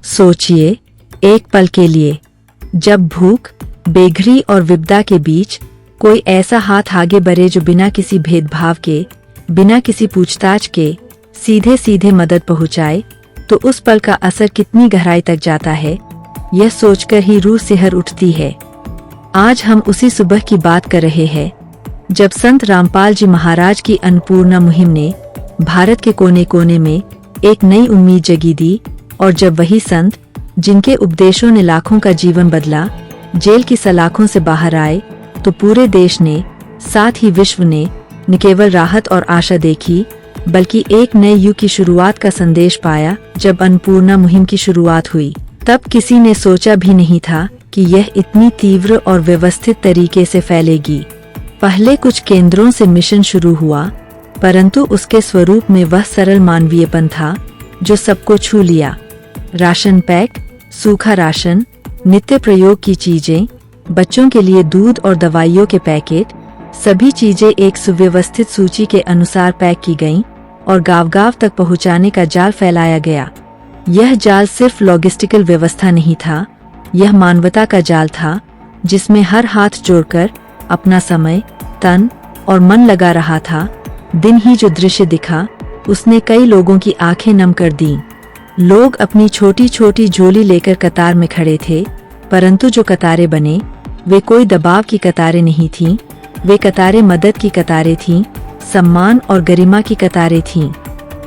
सोचिए एक पल के लिए, जब भूख, बेघरी और विपदा के बीच कोई ऐसा हाथ आगे बढ़े जो बिना किसी भेदभाव के, बिना किसी पूछताछ के सीधे सीधे मदद पहुंचाए, तो उस पल का असर कितनी गहराई तक जाता है, यह सोचकर ही रूह सिहर उठती है। आज हम उसी सुबह की बात कर रहे हैं जब संत रामपाल जी महाराज की अन्नपूर्णा मुहिम ने भारत के कोने कोने में एक नई उम्मीद जगी दी, और जब वही संत जिनके उपदेशों ने लाखों का जीवन बदला जेल की सलाखों से बाहर आए, तो पूरे देश ने, साथ ही विश्व ने न केवल राहत और आशा देखी, बल्कि एक नए युग की शुरुआत का संदेश पाया। जब अन्नपूर्णा मुहिम की शुरुआत हुई, तब किसी ने सोचा भी नहीं था कि यह इतनी तीव्र और व्यवस्थित तरीके से फैलेगी। पहले कुछ केंद्रों से मिशन शुरू हुआ, परंतु उसके स्वरूप में वह सरल मानवीयपन था जो सबको छू लिया। राशन पैक, सूखा राशन, नित्य प्रयोग की चीजें, बच्चों के लिए दूध और दवाइयों के पैकेट, सभी चीजें एक सुव्यवस्थित सूची के अनुसार पैक की गईं और गांव-गांव तक पहुंचाने का जाल फैलाया गया। यह जाल सिर्फ लॉजिस्टिकल व्यवस्था नहीं था, यह मानवता का जाल था जिसमें हर हाथ जोड़कर अपना समय, तन और मन लगा रहा था। दिन ही जो दृश्य दिखा, उसने कई लोगों की आंखें नम कर दीं। लोग अपनी छोटी छोटी झोली लेकर कतार में खड़े थे, परंतु जो कतारें बने वे कोई दबाव की कतारें नहीं थीं, वे कतारें मदद की कतारें थीं, सम्मान और गरिमा की कतारें थीं।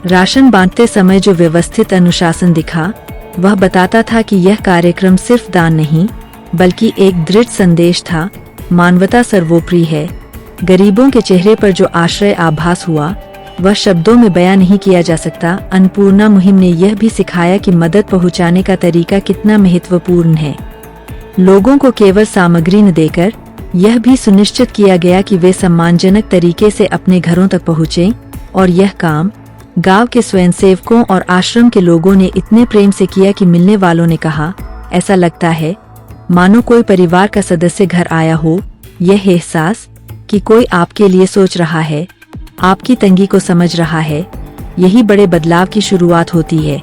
राशन बांटते समय जो व्यवस्थित अनुशासन दिखा, वह बताता था कि यह कार्यक्रम सिर्फ दान नहीं, बल्कि एक दृढ़ संदेश था, मानवता सर्वोपरि है। गरीबों के चेहरे पर जो आश्रय आभास हुआ, वह शब्दों में बयां नहीं किया जा सकता। अन्नपूर्णा मुहिम ने यह भी सिखाया कि मदद पहुंचाने का तरीका कितना महत्वपूर्ण है। लोगों को केवल सामग्री न देकर यह भी सुनिश्चित किया गया कि वे सम्मानजनक तरीके से अपने घरों तक पहुँचें, और यह काम गांव के स्वयंसेवकों और आश्रम के लोगों ने इतने प्रेम से किया कि मिलने वालों ने कहा, ऐसा लगता है मानो कोई परिवार का सदस्य घर आया हो। यह एहसास कि कोई आपके लिए सोच रहा है, आपकी तंगी को समझ रहा है, यही बड़े बदलाव की शुरुआत होती है।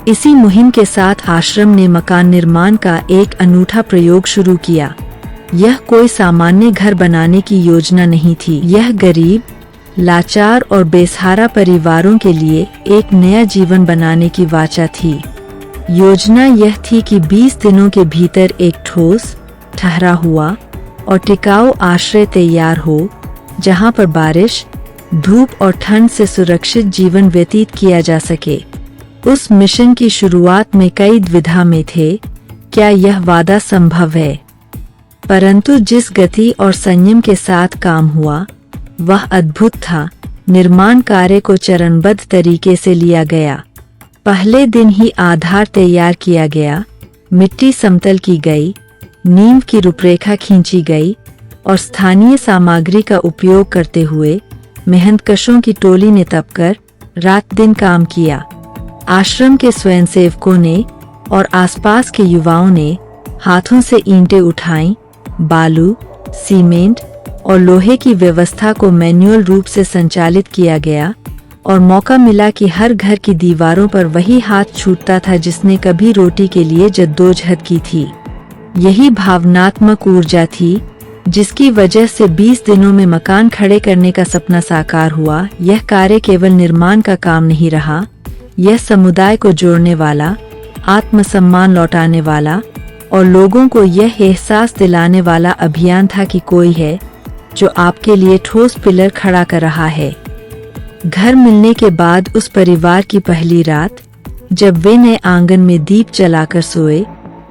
इसी मुहिम के साथ आश्रम ने मकान निर्माण का एक अनूठा प्रयोग शुरू किया। यह कोई सामान्य घर बनाने की योजना नहीं थी, यह गरीब, लाचार और बेसहारा परिवारों के लिए एक नया जीवन बनाने की वाचा थी। योजना यह थी कि 20 दिनों के भीतर एक ठोस, ठहरा हुआ और टिकाऊ आश्रय तैयार हो, जहां पर बारिश, धूप और ठंड से सुरक्षित जीवन व्यतीत किया जा सके। उस मिशन की शुरुआत में कई द्विधा में थे, क्या यह वादा संभव है? परंतु जिस गति और संयम के साथ काम हुआ, वह अद्भुत था। निर्माण कार्य को चरणबद्ध तरीके से लिया गया। पहले दिन ही आधार तैयार किया गया, मिट्टी समतल की गई, नींव की रूपरेखा खींची गई, और स्थानीय सामग्री का उपयोग करते हुए मेहनतकशों की टोली ने तपकर रात दिन काम किया। आश्रम के स्वयंसेवकों ने और आसपास के युवाओं ने हाथों से ईंटें उठाईं, बालू, सीमेंट और लोहे की व्यवस्था को मैन्युअल रूप से संचालित किया गया, और मौका मिला कि हर घर की दीवारों पर वही हाथ छूटता था जिसने कभी रोटी के लिए जद्दोजहद की थी। यही भावनात्मक ऊर्जा थी जिसकी वजह से 20 दिनों में मकान खड़े करने का सपना साकार हुआ। यह कार्य केवल निर्माण का काम नहीं रहा, यह समुदाय को जोड़ने वाला, आत्मसम्मान लौटाने वाला और लोगों को यह एहसास दिलाने वाला अभियान था कि कोई है जो आपके लिए ठोस पिलर खड़ा कर रहा है। घर मिलने के बाद उस परिवार की पहली रात, जब वे नए आंगन में दीप जलाकर सोए,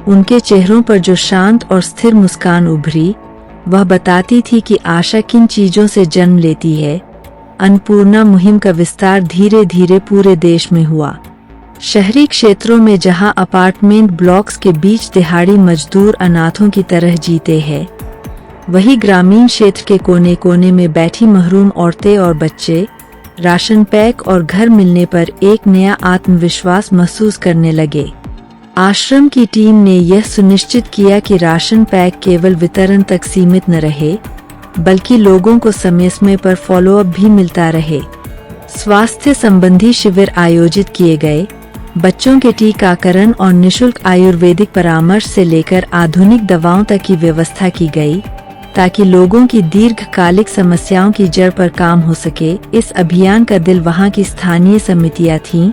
उनके चेहरों पर जो शांत और स्थिर मुस्कान उभरी, वह बताती थी कि आशा किन चीजों से जन्म लेती है। अन्नपूर्णा मुहिम का विस्तार धीरे धीरे पूरे देश में हुआ। शहरी क्षेत्रों में जहां अपार्टमेंट ब्लॉक्स के बीच दिहाड़ी मजदूर अनाथों की तरह जीते हैं, वहीं ग्रामीण क्षेत्र के कोने कोने में बैठी महरूम औरतें और बच्चे राशन पैक और घर मिलने पर एक नया आत्मविश्वास महसूस करने लगे। आश्रम की टीम ने यह सुनिश्चित किया कि राशन पैक केवल वितरण तक सीमित न रहे, बल्कि लोगों को समय समय पर फॉलोअप भी मिलता रहे। स्वास्थ्य संबंधी शिविर आयोजित किए गए, बच्चों के टीकाकरण और निशुल्क आयुर्वेदिक परामर्श से लेकर आधुनिक दवाओं तक की व्यवस्था की गई, ताकि लोगों की दीर्घकालिक समस्याओं की जड़ पर काम हो सके। इस अभियान का दिल वहां की स्थानीय समितियां थीं,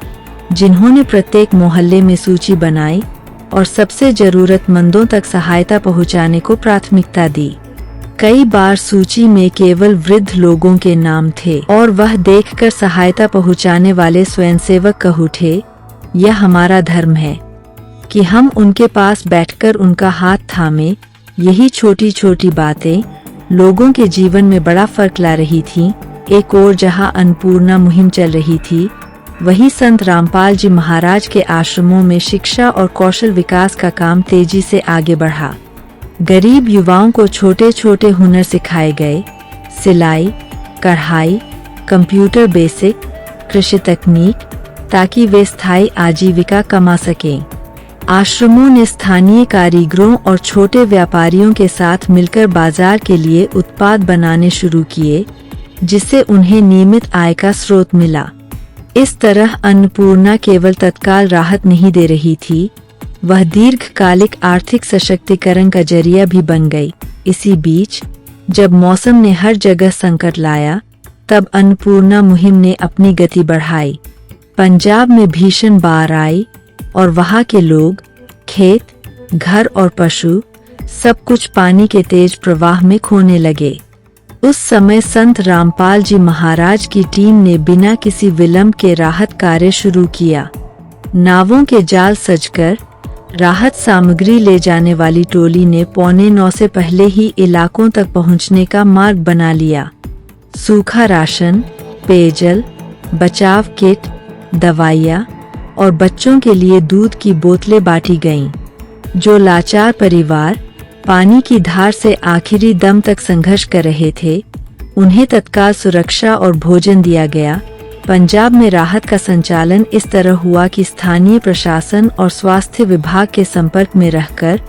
जिन्होंने प्रत्येक मोहल्ले में सूची बनाई और सबसे जरूरतमंदों तक सहायता पहुंचाने को प्राथमिकता दी। कई बार सूची में केवल वृद्ध लोगों के नाम थे और वह देखकर सहायता पहुंचाने वाले स्वयंसेवक कह उठे, यह हमारा धर्म है कि हम उनके पास बैठकर उनका हाथ थामे। यही छोटी छोटी बातें लोगों के जीवन में बड़ा फर्क ला रही थीं। एक और जहां अन्नपूर्णा मुहिम चल रही थी, वहीं संत रामपाल जी महाराज के आश्रमों में शिक्षा और कौशल विकास का काम तेजी से आगे बढ़ा। गरीब युवाओं को छोटे छोटे हुनर सिखाए गए, सिलाई, कढ़ाई, कंप्यूटर बेसिक, कृषि तकनीक, ताकि वे स्थायी आजीविका कमा सकें। आश्रमों ने स्थानीय कारीगरों और छोटे व्यापारियों के साथ मिलकर बाजार के लिए उत्पाद बनाने शुरू किए, जिससे उन्हें नियमित आय का स्रोत मिला। इस तरह अन्नपूर्णा केवल तत्काल राहत नहीं दे रही थी, वह दीर्घकालिक आर्थिक सशक्तिकरण का जरिया भी बन गई। इसी बीच जब मौसम ने हर जगह संकट लाया, तब अन्नपूर्णा मुहिम ने अपनी गति बढ़ाई। पंजाब में भीषण बाढ़ आई और वहां के लोग, खेत, घर और पशु सब कुछ पानी के तेज प्रवाह में खोने लगे। उस समय संत रामपाल जी महाराज की टीम ने बिना किसी विलंब के राहत कार्य शुरू किया। नावों के जाल सजकर राहत सामग्री ले जाने वाली टोली ने 8:45 से पहले ही इलाकों तक पहुंचने का मार्ग बना लिया। सूखा राशन, पेयजल, बचाव किट, दवाइयाँ और बच्चों के लिए दूध की बोतलें बांटी गईं। जो लाचार परिवार पानी की धार से आखिरी दम तक संघर्ष कर रहे थे, उन्हें तत्काल सुरक्षा और भोजन दिया गया। पंजाब में राहत का संचालन इस तरह हुआ कि स्थानीय प्रशासन और स्वास्थ्य विभाग के संपर्क में रहकर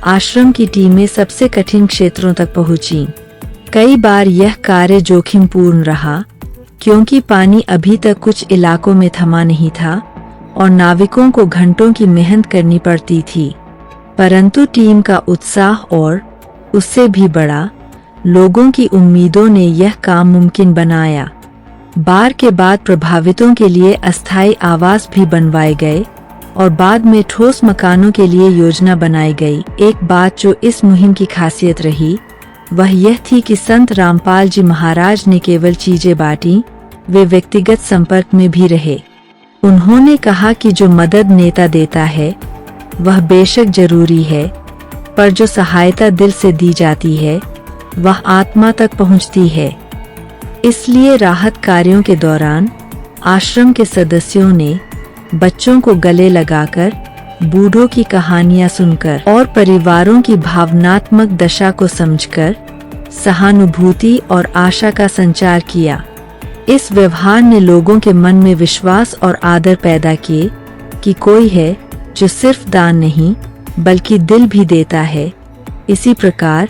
आश्रम की टीमें सबसे कठिन क्षेत्रों तक पहुंची। कई बार यह कार्य जोखिमपूर्ण रहा, क्योंकि पानी अभी तक कुछ इलाकों में थमा नहीं था और नाविकों को घंटों की मेहनत करनी पड़ती थी। परंतु टीम का उत्साह और उससे भी बड़ा लोगों की उम्मीदों ने यह काम मुमकिन बनाया। बाढ़ के बाद प्रभावितों के लिए अस्थायी आवास भी बनवाए गए और बाद में ठोस मकानों के लिए योजना बनाई गई। एक बात जो इस मुहिम की खासियत रही, वह यह थी कि संत रामपाल जी महाराज ने केवल चीजें बांटी, वे व्यक्तिगत संपर्क में भी रहे। उन्होंने कहा कि जो मदद नेता देता है वह बेशक जरूरी है, पर जो सहायता दिल से दी जाती है वह आत्मा तक पहुंचती है। इसलिए राहत कार्यों के दौरान आश्रम के सदस्यों ने बच्चों को गले लगाकर, बूढ़ों की कहानियां सुनकर और परिवारों की भावनात्मक दशा को समझकर सहानुभूति और आशा का संचार किया। इस व्यवहार ने लोगों के मन में विश्वास और आदर पैदा किए कि कोई है जो सिर्फ दान नहीं बल्कि दिल भी देता है। इसी प्रकार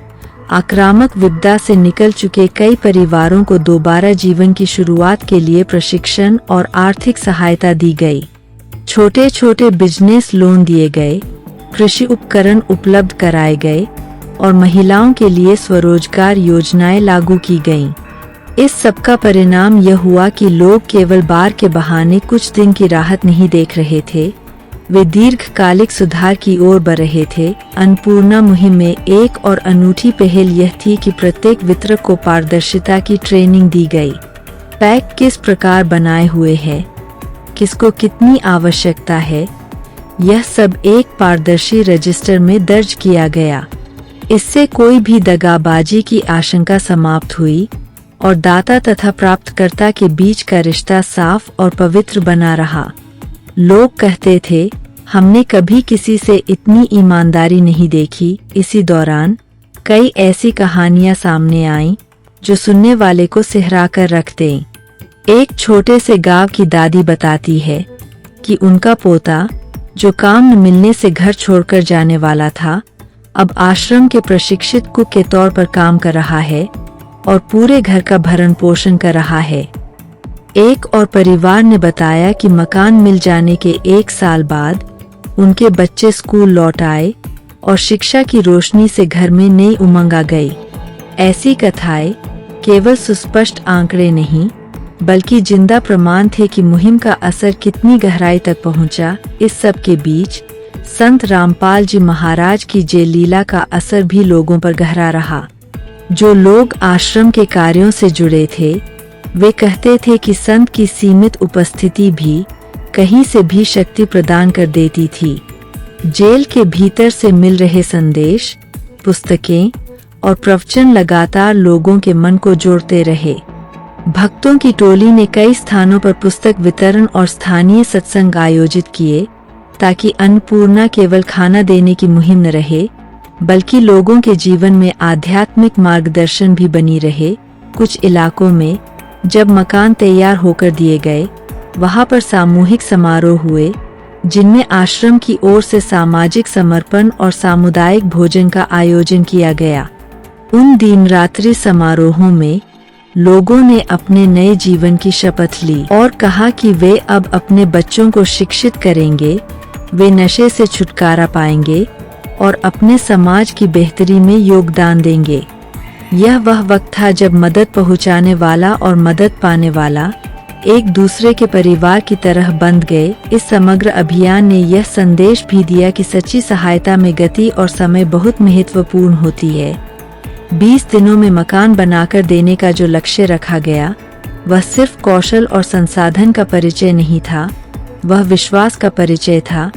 आक्रामक विपदा से निकल चुके कई परिवारों को दोबारा जीवन की शुरुआत के लिए प्रशिक्षण और आर्थिक सहायता दी गई। छोटे छोटे बिजनेस लोन दिए गए, कृषि उपकरण उपलब्ध कराए गए और महिलाओं के लिए स्वरोजगार योजनाएं लागू की गईं। इस सब का परिणाम यह हुआ कि लोग केवल बाढ़ के बहाने कुछ दिन की राहत नहीं देख रहे थे, वे दीर्घकालिक सुधार की ओर बढ़ रहे थे। अन्नपूर्णा मुहिम में एक और अनूठी पहल यह थी कि प्रत्येक वितरक को पारदर्शिता की ट्रेनिंग दी गई। पैक किस प्रकार बनाए हुए हैं, किसको कितनी आवश्यकता है, यह सब एक पारदर्शी रजिस्टर में दर्ज किया गया। इससे कोई भी दगाबाजी की आशंका समाप्त हुई और दाता तथा प्राप्तकर्ता के बीच का रिश्ता साफ और पवित्र बना रहा। लोग कहते थे, हमने कभी किसी से इतनी ईमानदारी नहीं देखी। इसी दौरान कई ऐसी कहानियां सामने आईं जो सुनने वाले को सिहरा कर रख दें। एक छोटे से गांव की दादी बताती है कि उनका पोता, जो काम न मिलने से घर छोड़कर जाने वाला था, अब आश्रम के प्रशिक्षित कुक के तौर पर काम कर रहा है और पूरे घर का भरण पोषण कर रहा है। एक और परिवार ने बताया कि मकान मिल जाने के 1 साल बाद उनके बच्चे स्कूल लौट आए और शिक्षा की रोशनी से घर में नई उमंग आ गई। ऐसी कथाएं केवल सुस्पष्ट आंकड़े नहीं बल्कि जिंदा प्रमाण थे कि मुहिम का असर कितनी गहराई तक पहुंचा। इस सब के बीच संत रामपाल जी महाराज की जेल लीला का असर भी लोगों पर गहरा रहा। जो लोग आश्रम के कार्यों से जुड़े थे वे कहते थे कि संत की सीमित उपस्थिति भी कहीं से भी शक्ति प्रदान कर देती थी। जेल के भीतर से मिल रहे संदेश, पुस्तकें और प्रवचन लगातार लोगों के मन को जोड़ते रहे। भक्तों की टोली ने कई स्थानों पर पुस्तक वितरण और स्थानीय सत्संग आयोजित किए ताकि अन्नपूर्णा केवल खाना देने की मुहिम न रहे बल्कि लोगों के जीवन में आध्यात्मिक मार्गदर्शन भी बनी रहे। कुछ इलाकों में जब मकान तैयार होकर दिए गए वहां पर सामूहिक समारोह हुए जिनमें आश्रम की ओर से सामाजिक समर्पण और सामुदायिक भोजन का आयोजन किया गया। उन दिन रात्रि समारोहों में लोगों ने अपने नए जीवन की शपथ ली और कहा कि वे अब अपने बच्चों को शिक्षित करेंगे, वे नशे से छुटकारा पाएंगे और अपने समाज की बेहतरी में योगदान देंगे। यह वह वक्त था जब मदद पहुंचाने वाला और मदद पाने वाला एक दूसरे के परिवार की तरह बंध गए। इस समग्र अभियान ने यह संदेश भी दिया कि सच्ची सहायता में गति और समय बहुत महत्वपूर्ण होती है। 20 दिनों में मकान बनाकर देने का जो लक्ष्य रखा गया वह सिर्फ कौशल और संसाधन का परिचय नहीं था, वह विश्वास का परिचय था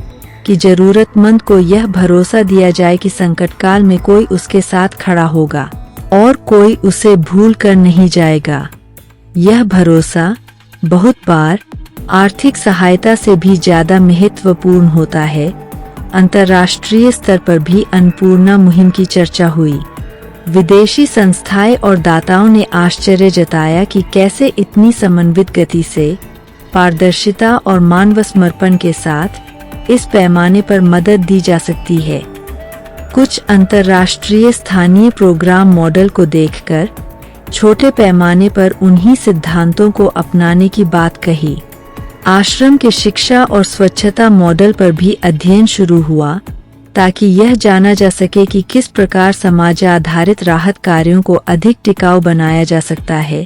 कि जरूरतमंद को यह भरोसा दिया जाए कि संकट काल में कोई उसके साथ खड़ा होगा और कोई उसे भूल कर नहीं जाएगा। यह भरोसा बहुत बार आर्थिक सहायता से भी ज्यादा महत्वपूर्ण होता है। अंतर्राष्ट्रीय स्तर पर भी अन्नपूर्णा मुहिम की चर्चा हुई। विदेशी संस्थाएं और दाताओं ने आश्चर्य जताया कि कैसे इतनी समन्वित गति से, पारदर्शिता और मानव समर्पण के साथ इस पैमाने पर मदद दी जा सकती है। कुछ अंतर्राष्ट्रीय स्थानीय प्रोग्राम मॉडल को देखकर छोटे पैमाने पर उन्हीं सिद्धांतों को अपनाने की बात कही। आश्रम के शिक्षा और स्वच्छता मॉडल पर भी अध्ययन शुरू हुआ ताकि यह जाना जा सके कि किस प्रकार समाज आधारित राहत कार्यों को अधिक टिकाऊ बनाया जा सकता है।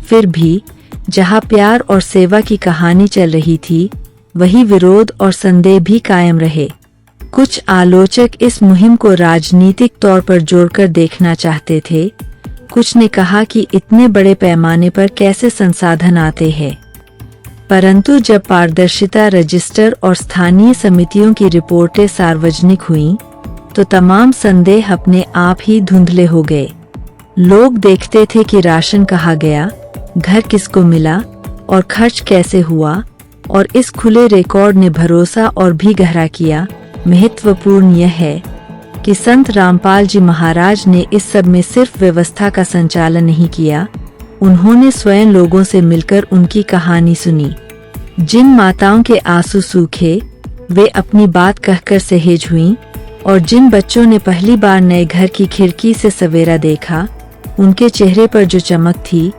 फिर भी जहां प्यार और सेवा की कहानी चल रही थी वहीं विरोध और संदेह भी कायम रहे। कुछ आलोचक इस मुहिम को राजनीतिक तौर पर जोड़कर देखना चाहते थे। कुछ ने कहा कि इतने बड़े पैमाने पर कैसे संसाधन आते हैं, परंतु जब पारदर्शिता रजिस्टर और स्थानीय समितियों की रिपोर्टें सार्वजनिक हुईं, तो तमाम संदेह अपने आप ही धुंधले हो गए। लोग देखते थे कि राशन कहाँ गया, घर किसको मिला और खर्च कैसे हुआ, और इस खुले रिकॉर्ड ने भरोसा और भी गहरा किया। महत्वपूर्ण यह है कि संत रामपाल जी महाराज ने इस सब में सिर्फ व्यवस्था का संचालन नहीं किया, उन्होंने स्वयं लोगों से मिलकर उनकी कहानी सुनी। जिन माताओं के आंसू सूखे वे अपनी बात कहकर सहेज हुईं, और जिन बच्चों ने पहली बार नए घर की खिड़की से सवेरा देखा, उनके चेहरे पर जो चमक थी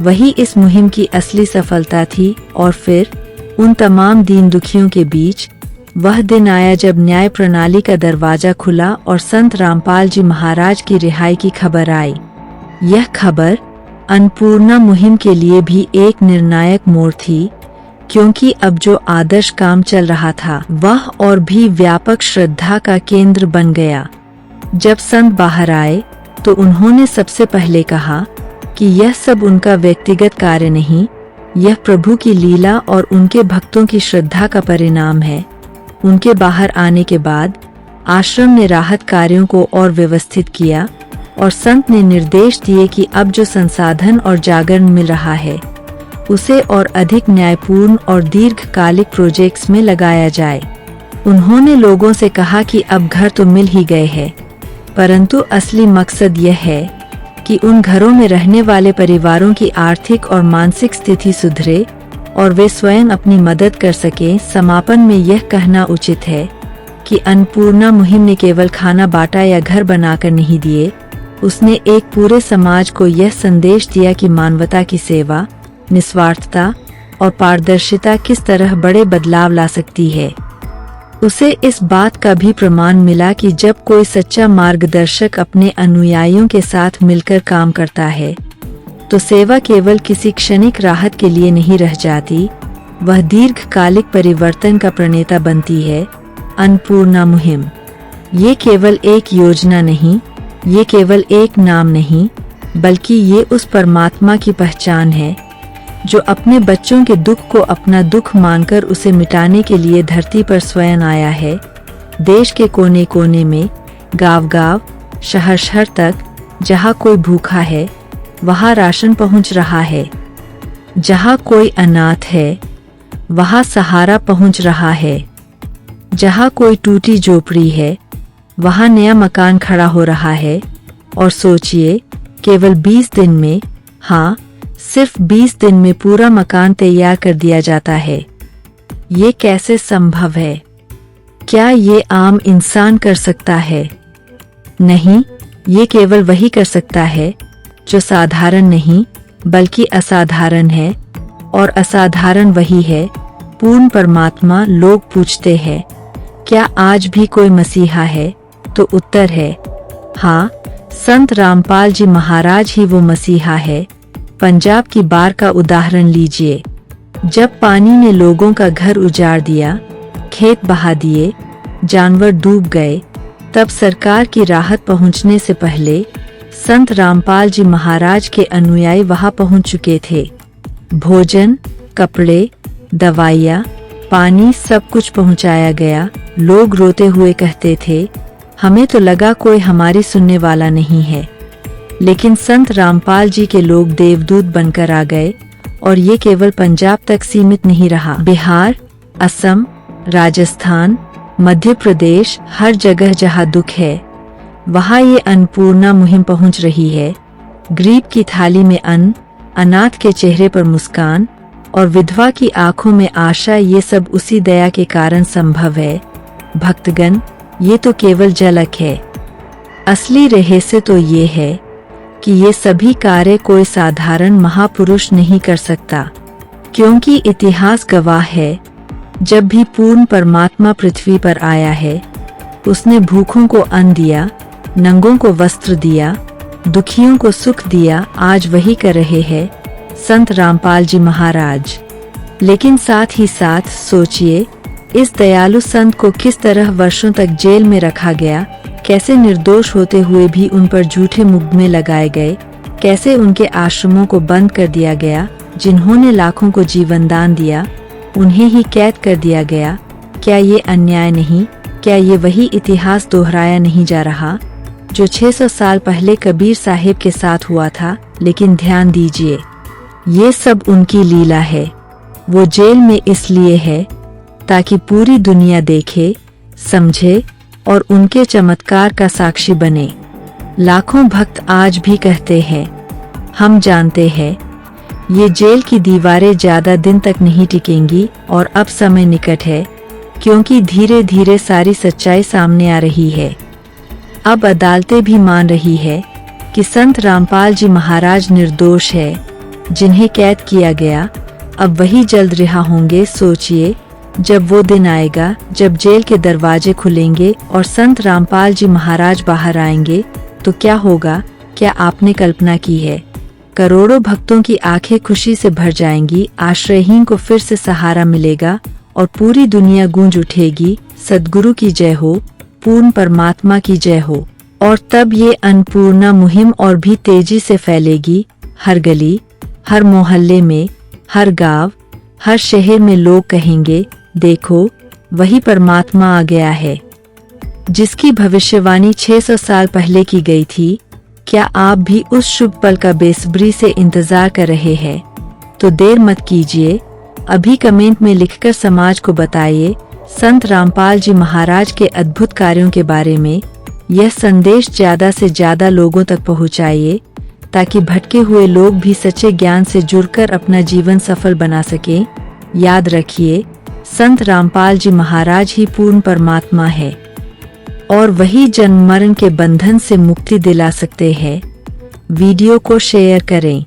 वही इस मुहिम की असली सफलता थी। और फिर उन तमाम दीन दुखियों के बीच वह दिन आया जब न्याय प्रणाली का दरवाजा खुला और संत रामपाल जी महाराज की रिहाई की खबर आई। यह खबर अन्नपूर्णा मुहिम के लिए भी एक निर्णायक मोड़ थी, क्योंकि अब जो आदर्श काम चल रहा था वह और भी व्यापक श्रद्धा का केंद्र बन गया। जब संत बाहर आए तो उन्होंने सबसे पहले कहा कि यह सब उनका व्यक्तिगत कार्य नहीं, यह प्रभु की लीला और उनके भक्तों की श्रद्धा का परिणाम है। उनके बाहर आने के बाद आश्रम ने राहत कार्यों को और व्यवस्थित किया और संत ने निर्देश दिए कि अब जो संसाधन और जागरण मिल रहा है उसे और अधिक न्यायपूर्ण और दीर्घकालिक प्रोजेक्ट्स में लगाया जाए। उन्होंने लोगों से कहा कि अब घर तो मिल ही गए हैं, परंतु असली मकसद यह है कि उन घरों में रहने वाले परिवारों की आर्थिक और मानसिक स्थिति सुधरे और वे स्वयं अपनी मदद कर सकें। समापन में यह कहना उचित है कि अन्नपूर्णा मुहिम ने केवल खाना बांटा या घर बनाकर नहीं दिए, उसने एक पूरे समाज को यह संदेश दिया कि मानवता की सेवा, निस्वार्थता और पारदर्शिता किस तरह बड़े बदलाव ला सकती है। उसे इस बात का भी प्रमाण मिला कि जब कोई सच्चा मार्गदर्शक अपने अनुयायियों के साथ मिलकर काम करता है तो सेवा केवल किसी क्षणिक राहत के लिए नहीं रह जाती, वह दीर्घकालिक परिवर्तन का प्रणेता बनती है। अन्नपूर्णा मुहिम ये केवल एक योजना नहीं, ये केवल एक नाम नहीं, बल्कि ये उस परमात्मा की पहचान है जो अपने बच्चों के दुख को अपना दुख मानकर उसे मिटाने के लिए धरती पर स्वयं आया है। देश के कोने कोने में, गांव-गांव, शहर-शहर तक जहाँ कोई भूखा है वहाँ राशन पहुँच रहा है, जहाँ कोई अनाथ है वहाँ सहारा पहुँच रहा है, जहाँ कोई टूटी झोपड़ी है वहाँ नया मकान खड़ा हो रहा है। और सोचिए, केवल 20 दिन में, हाँ सिर्फ 20 दिन में पूरा मकान तैयार कर दिया जाता है। ये कैसे संभव है? क्या ये आम इंसान कर सकता है? नहीं, ये केवल वही कर सकता है जो साधारण नहीं बल्कि असाधारण है। और असाधारण वही है पूर्ण परमात्मा। लोग पूछते हैं, क्या आज भी कोई मसीहा है? तो उत्तर है हाँ, संत रामपाल जी महाराज ही वो मसीहा है। पंजाब की बाढ़ का उदाहरण लीजिए। जब पानी ने लोगों का घर उजाड़ दिया, खेत बहा दिए, जानवर डूब गए, तब सरकार की राहत पहुंचने से पहले संत रामपाल जी महाराज के अनुयायी वहां पहुंच चुके थे। भोजन, कपड़े, दवाइयाँ, पानी सब कुछ पहुंचाया गया। लोग रोते हुए कहते थे, हमें तो लगा कोई हमारी सुनने वाला नहीं है। लेकिन संत रामपाल जी के लोग देवदूत बनकर आ गए। और ये केवल पंजाब तक सीमित नहीं रहा। बिहार, असम, राजस्थान, मध्य प्रदेश, हर जगह जहाँ दुख है वहाँ ये अन्नपूर्णा मुहिम पहुँच रही है। गरीब की थाली में अन्न, अनाथ के चेहरे पर मुस्कान और विधवा की आंखों में आशा, ये सब उसी दया के कारण संभव है। भक्तगण, ये तो केवल झलक है। असली रहस्य तो ये है कि ये सभी कार्य कोई साधारण महापुरुष नहीं कर सकता, क्योंकि इतिहास गवाह है, जब भी पूर्ण परमात्मा पृथ्वी पर आया है, उसने भूखों को अन्न दिया, नंगों को वस्त्र दिया, दुखियों को सुख दिया। आज वही कर रहे हैं संत रामपाल जी महाराज। लेकिन साथ ही साथ सोचिए, इस दयालु संत को किस तरह वर्षों तक जेल में रखा गया, कैसे निर्दोष होते हुए भी उन पर झूठे मुकदमे लगाए गए, कैसे उनके आश्रमों को बंद कर दिया गया। जिन्होंने लाखों को जीवन दान दिया, उन्हें ही कैद कर दिया गया। क्या ये अन्याय नहीं? क्या ये वही इतिहास दोहराया नहीं जा रहा जो 600 साल पहले कबीर साहिब के साथ हुआ था? लेकिन ध्यान दीजिए, ये सब उनकी लीला है। वो जेल में इसलिए है ताकि पूरी दुनिया देखे, समझे और उनके चमत्कार का साक्षी बने। लाखों भक्त आज भी कहते हैं, हम जानते हैं ये जेल की दीवारें ज्यादा दिन तक नहीं टिकेंगी और अब समय निकट है, क्योंकि धीरे धीरे सारी सच्चाई सामने आ रही है। अब अदालतें भी मान रही है कि संत रामपाल जी महाराज निर्दोष है। जिन्हें कैद किया गया, अब वही जल्द रिहा होंगे। सोचिए, जब वो दिन आएगा जब जेल के दरवाजे खुलेंगे और संत रामपाल जी महाराज बाहर आएंगे, तो क्या होगा? क्या आपने कल्पना की है? करोड़ों भक्तों की आंखें खुशी से भर जाएंगी, आश्रयहीन को फिर से सहारा मिलेगा और पूरी दुनिया गूंज उठेगी, सद्गुरु की जय हो, पूर्ण परमात्मा की जय हो। और तब ये अन्नपूर्णा मुहिम और भी तेजी से फैलेगी। हर गली, हर मोहल्ले में, हर गांव, हर शहर में लोग कहेंगे, देखो वही परमात्मा आ गया है, जिसकी भविष्यवाणी 600 साल पहले की गई थी। क्या आप भी उस शुभ पल का बेसब्री से इंतजार कर रहे हैं? तो देर मत कीजिए, अभी कमेंट में लिखकर समाज को बताइए संत रामपाल जी महाराज के अद्भुत कार्यों के बारे में। यह संदेश ज्यादा से ज्यादा लोगों तक पहुंचाइए, ताकि भटके हुए लोग भी सच्चे ज्ञान से जुड़कर अपना जीवन सफल बना सकें। याद रखिए, संत रामपाल जी महाराज ही पूर्ण परमात्मा है और वही जन्म मरण के बंधन से मुक्ति दिला सकते हैं। वीडियो को शेयर करें।